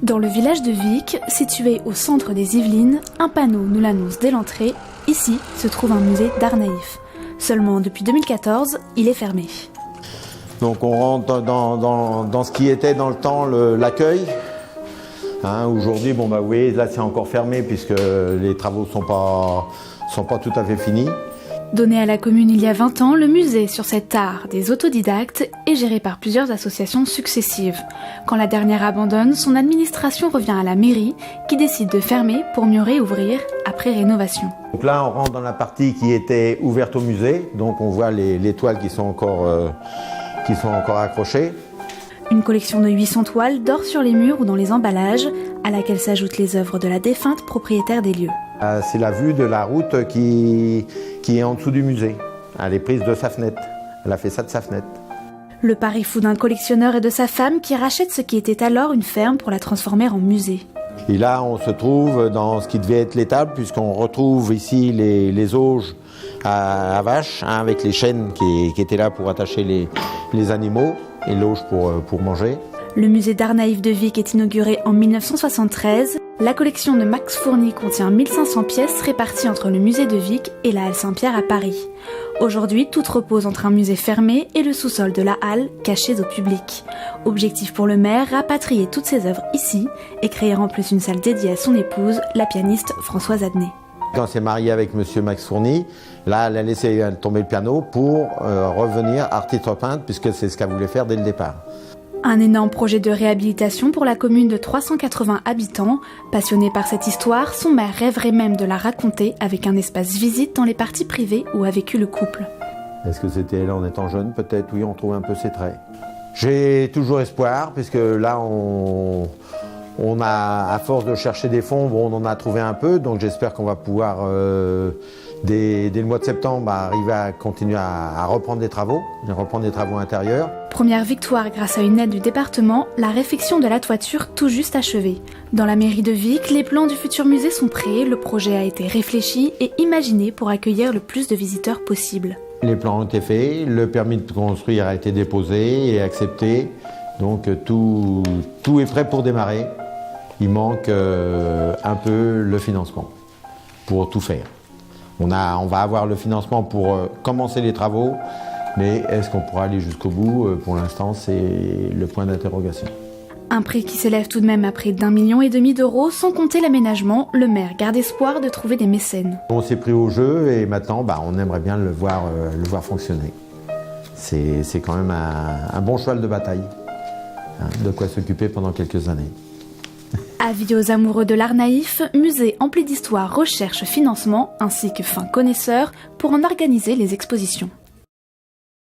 Dans le village de Vic, situé au centre des Yvelines, un panneau nous l'annonce dès l'entrée. Ici se trouve un musée d'art naïf. Seulement depuis 2014, il est fermé. Donc on rentre dans ce qui était dans le temps l'accueil. Aujourd'hui, vous voyez, là c'est encore fermé puisque les travaux sont pas tout à fait finis. Donné à la commune il y a 20 ans, le musée sur cet art des autodidactes est géré par plusieurs associations successives. Quand la dernière abandonne, son administration revient à la mairie qui décide de fermer pour mieux réouvrir après rénovation. Donc là on rentre dans la partie qui était ouverte au musée, donc on voit les toiles qui sont encore accrochées. Une collection de 800 toiles dort sur les murs ou dans les emballages, à laquelle s'ajoutent les œuvres de la défunte propriétaire des lieux. C'est la vue de la route qui est en dessous du musée. Elle est prise de sa fenêtre. Elle a fait ça de sa fenêtre. Le pari fou d'un collectionneur et de sa femme qui rachète ce qui était alors une ferme pour la transformer en musée. Et là, on se trouve dans ce qui devait être l'étable, puisqu'on retrouve ici les auges à vaches, avec les chaînes qui étaient là pour attacher les animaux, et l'auge pour manger. Le musée d'art naïf de Vic est inauguré en 1973. La collection de Max Fourny contient 1500 pièces réparties entre le musée de Vic et la Halle Saint-Pierre à Paris. Aujourd'hui, tout repose entre un musée fermé et le sous-sol de la halle, cachés au public. Objectif pour le maire, rapatrier toutes ses œuvres ici et créer en plus une salle dédiée à son épouse, la pianiste Françoise Adnet. Quand elle s'est mariée avec monsieur Max Fourny, là, elle a laissé tomber le piano pour revenir artiste peintre, puisque c'est ce qu'elle voulait faire dès le départ. Un énorme projet de réhabilitation pour la commune de 380 habitants. Passionné par cette histoire, son maire rêverait même de la raconter avec un espace visite dans les parties privées où a vécu le couple. Est-ce que c'était elle en étant jeune? Peut-être, oui, on trouve un peu ses traits. J'ai toujours espoir, puisque là, on a, à force de chercher des fonds, on en a trouvé un peu, donc j'espère qu'on va pouvoir, dès le mois de septembre, arriver à continuer à reprendre des travaux intérieurs. Première victoire grâce à une aide du département, la réfection de la toiture tout juste achevée. Dans la mairie de Vic, les plans du futur musée sont prêts, le projet a été réfléchi et imaginé pour accueillir le plus de visiteurs possible. Les plans ont été faits, le permis de construire a été déposé et accepté, donc tout est prêt pour démarrer. Il manque un peu le financement pour tout faire. On va avoir le financement pour commencer les travaux, mais est-ce qu'on pourra aller jusqu'au bout? Pour l'instant, c'est le point d'interrogation. Un prix qui s'élève tout de même à près d'1,5 million d'euros, sans compter l'aménagement. Le maire garde espoir de trouver des mécènes. On s'est pris au jeu et maintenant, on aimerait bien le voir fonctionner. C'est quand même un bon cheval de bataille, de quoi s'occuper pendant quelques années. Avis aux amoureux de l'art naïf, musée empli d'histoire recherche financement ainsi que fins connaisseurs pour en organiser les expositions.